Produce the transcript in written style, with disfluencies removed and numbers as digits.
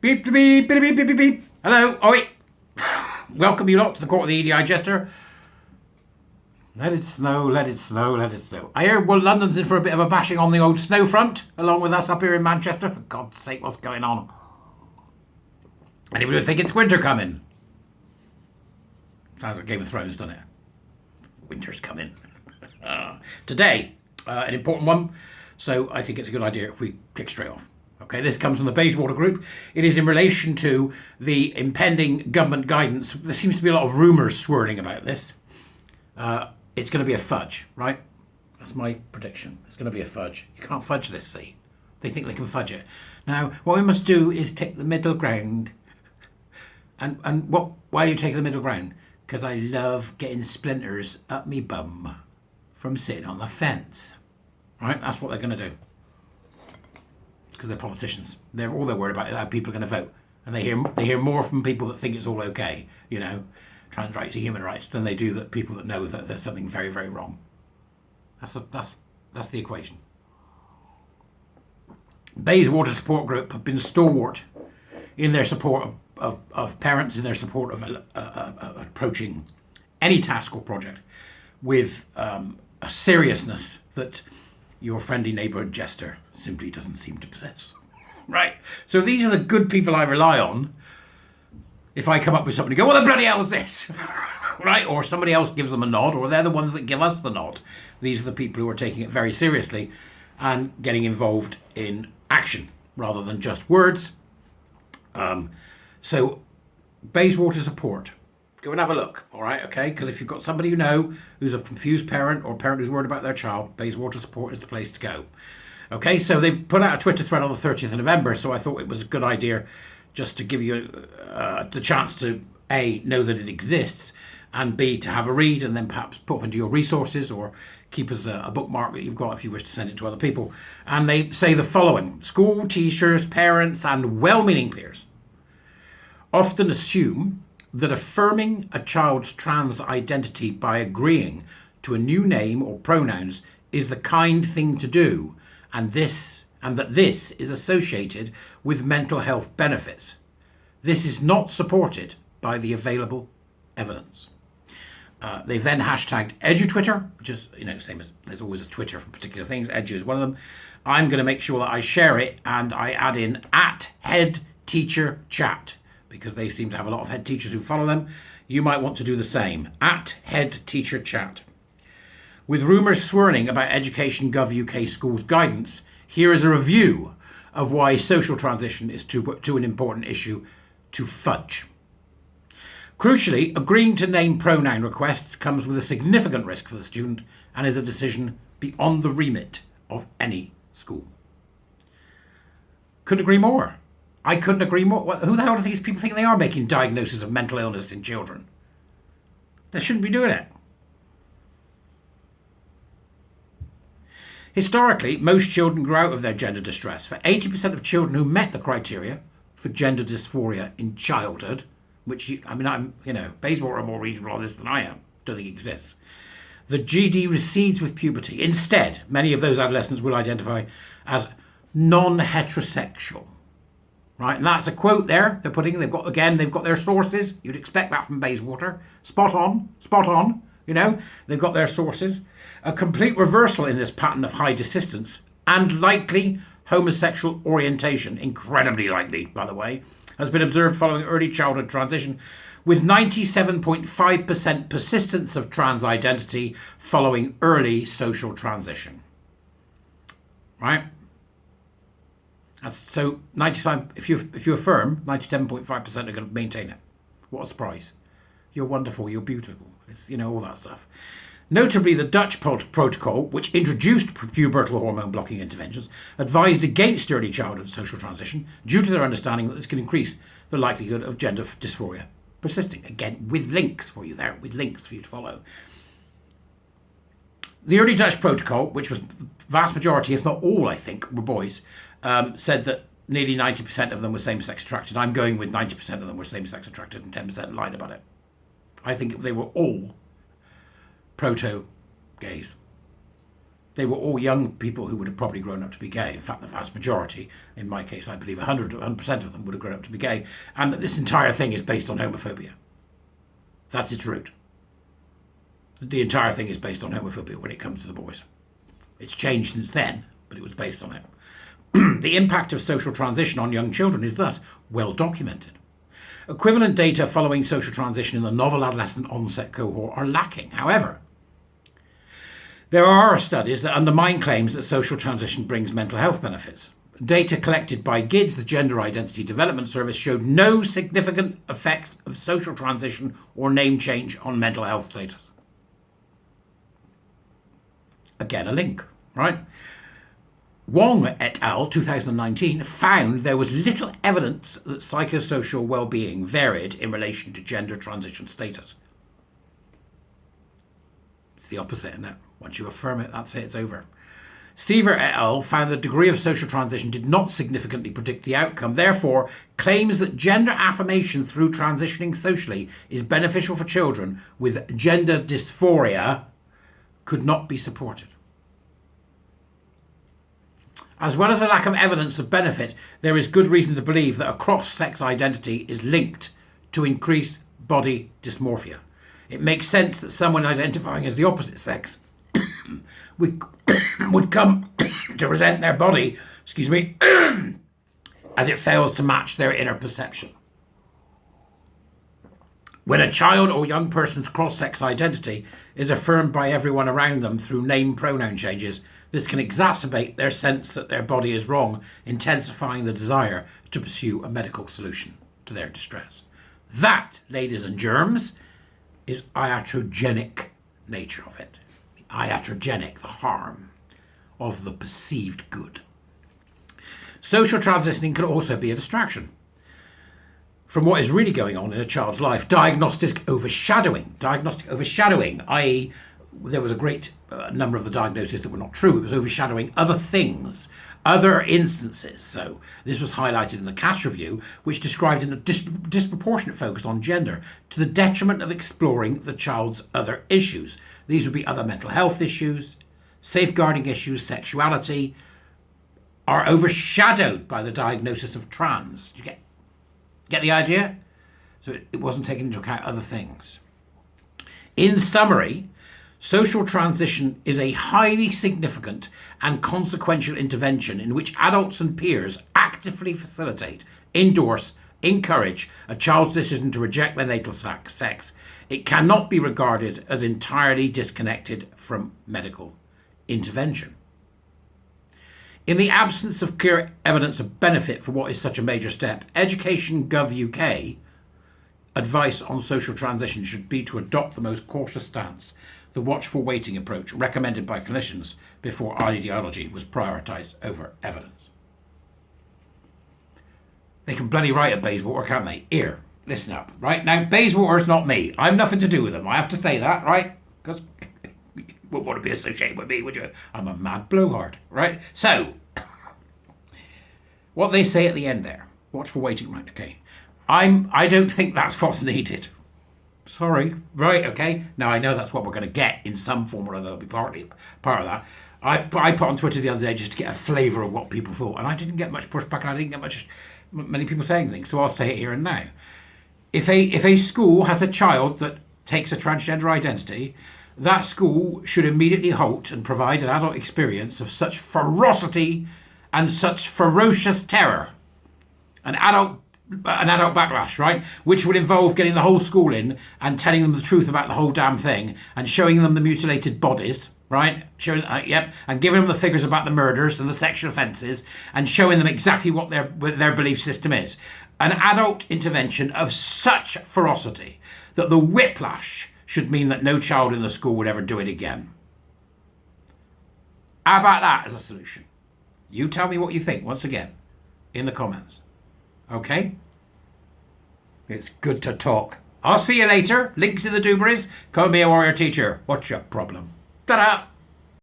Beep, beep, beep, beep, beep, beep, beep. Hello, oi. Welcome you lot to the court of the EDI Jester. Let it snow, let it snow, let it snow. I hear well, London's in for a bit of a bashing on the old snow front, along with us up here in Manchester. For God's sake, what's going on? Anybody would think it's winter coming. Sounds like Game of Thrones, doesn't it? Winter's coming. Today, an important one, so I think it's a good idea if we kick straight off. Okay, this comes from the Beige Water group. It is in relation to the impending government guidance. There seems to be a lot of rumours swirling about this. It's going to be a fudge, right? That's my prediction. It's going to be a fudge. You can't fudge this, see? They think they can fudge it. Now, what we must do is take the middle ground. And why are you taking the middle ground? Because I love getting splinters up me bum from sitting on the fence. Right? That's what they're going to do. Because they're politicians. All they're worried about is how people are going to vote. And they hear more from people that think it's all okay, you know, trans rights are human rights, than they do that people that know that there's something very, very wrong. That's the equation. Bayswater support group have been stalwart in their support of parents, in their support of approaching any task or project with a seriousness that your friendly neighbourhood jester simply doesn't seem to possess. Right? So these are the good people I rely on. If I come up with something and go, what the bloody hell is this? Right? Or somebody else gives them a nod, or they're the ones that give us the nod. These are the people who are taking it very seriously and getting involved in action rather than just words. So Bayswater support. Go and have a look, all right, okay? Because if you've got somebody you know who's a confused parent or a parent who's worried about their child, Bayswater support is the place to go. Okay, so they've put out a Twitter thread on the 30th of November, so I thought it was a good idea just to give you the chance to, A, know that it exists, and B, to have a read and then perhaps put into your resources or keep as a bookmark that you've got if you wish to send it to other people. And they say the following: school teachers, parents, and well-meaning peers often assume that affirming a child's trans identity by agreeing to a new name or pronouns is the kind thing to do, and that this is associated with mental health benefits. This is not supported by the available evidence. They've then hashtagged EduTwitter, which is, same as there's always a Twitter for particular things. Edu is one of them. I'm going to make sure that I share it and I add in @HeadTeacherChat, because they seem to have a lot of head teachers who follow them. You might want to do the same, @HeadTeacherChat. With rumours swirling about Education Gov UK schools guidance, here is a review of why social transition is too an important issue to fudge. Crucially, agreeing to name pronoun requests comes with a significant risk for the student and is a decision beyond the remit of any school. Couldn't agree more. I couldn't agree more. Who the hell do these people think they are, making diagnoses of mental illness in children? They shouldn't be doing it. Historically, most children grow out of their gender distress. For 80% of children who met the criteria for gender dysphoria in childhood, Bayswater are more reasonable on this than I am. Don't think it exists. The GD recedes with puberty. Instead, many of those adolescents will identify as non-heterosexual. Right, and that's a quote there they've got their sources. You'd expect that from Bayswater. Spot on, they've got their sources. A complete reversal in this pattern of high desistance and likely homosexual orientation, incredibly likely, by the way, has been observed following early childhood transition, with 97.5% persistence of trans identity following early social transition. Right? So 95. If you affirm, 97.5% are going to maintain it. What a surprise! You're wonderful. You're beautiful. It's all that stuff. Notably, the Dutch protocol, which introduced pubertal hormone blocking interventions, advised against early childhood social transition due to their understanding that this can increase the likelihood of gender dysphoria persisting. Again, with links for you to follow. The early Dutch protocol, which was the vast majority, if not all, I think, were boys, said that nearly 90% of them were same-sex attracted. I'm going with 90% of them were same-sex attracted and 10% lied about it. I think they were all proto-gays. they were all young people who would have probably grown up to be gay. In fact, the vast majority, in my case, I believe 100% of them would have grown up to be gay. And that this entire thing is based on homophobia. That's its root. The entire thing is based on homophobia when it comes to the boys. It's changed since then, but it was based on it. The impact of social transition on young children is thus well documented. Equivalent data following social transition in the novel adolescent onset cohort are lacking. However, there are studies that undermine claims that social transition brings mental health benefits. Data collected by GIDS, the Gender Identity Development Service, showed no significant effects of social transition or name change on mental health status. Again, a link, right? Wong et al. 2019 found there was little evidence that psychosocial well-being varied in relation to gender transition status. It's the opposite, isn't it? Once you affirm it, that's it, it's over. Seaver et al. Found the degree of social transition did not significantly predict the outcome. Therefore, claims that gender affirmation through transitioning socially is beneficial for children with gender dysphoria could not be supported. As well as a lack of evidence of benefit, there is good reason to believe that a cross-sex identity is linked to increased body dysmorphia. It makes sense that someone identifying as the opposite sex would come to resent their body, as it fails to match their inner perception. When a child or young person's cross-sex identity is affirmed by everyone around them through name pronoun changes, this can exacerbate their sense that their body is wrong, intensifying the desire to pursue a medical solution to their distress. That, ladies and germs, is iatrogenic nature of it. The iatrogenic, the harm of the perceived good. Social transitioning can also be a distraction from what is really going on in a child's life. Diagnostic overshadowing, i.e. there was a great number of the diagnoses that were not true. It was overshadowing other things, other instances. So this was highlighted in the Cass Review, which described in a disproportionate focus on gender to the detriment of exploring the child's other issues. These would be other mental health issues, safeguarding issues, sexuality, are overshadowed by the diagnosis of trans. Do you get the idea? So it wasn't taking into account other things. In summary, social transition is a highly significant and consequential intervention in which adults and peers actively facilitate, endorse, encourage a child's decision to reject their natal sex. It cannot be regarded as entirely disconnected from medical intervention. In the absence of clear evidence of benefit for what is such a major step, Education Gov UK advice on social transition should be to adopt the most cautious stance, the watchful waiting approach recommended by clinicians before ideology was prioritised over evidence. They can bloody write at Bayswater, can't they? Here, listen up, right? Now, Bayswater's not me. I've nothing to do with them. I have to say that, right? Because you wouldn't want to be associated with me, would you? I'm a mad blowhard, right? So, what they say at the end there, watchful waiting, right, okay. I don't think that's what's needed. Sorry, right, okay. Now I know that's what we're going to get in some form or other. That'll be part of that. I put on Twitter the other day just to get a flavour of what people thought, and I didn't get much pushback, and I didn't get many people saying things. So I'll say it here and now. If a school has a child that takes a transgender identity, that school should immediately halt and provide an adult experience of such ferocity and such ferocious terror, an adult backlash, right? Which would involve getting the whole school in and telling them the truth about the whole damn thing and showing them the mutilated bodies, right? And giving them the figures about the murders and the sexual offences and showing them exactly what their belief system is. An adult intervention of such ferocity that the whiplash should mean that no child in the school would ever do it again. How about that as a solution? You tell me what you think, once again, in the comments. Okay? It's good to talk. I'll see you later. Links in the dooberies. Come be a warrior teacher. What's your problem? Ta-da!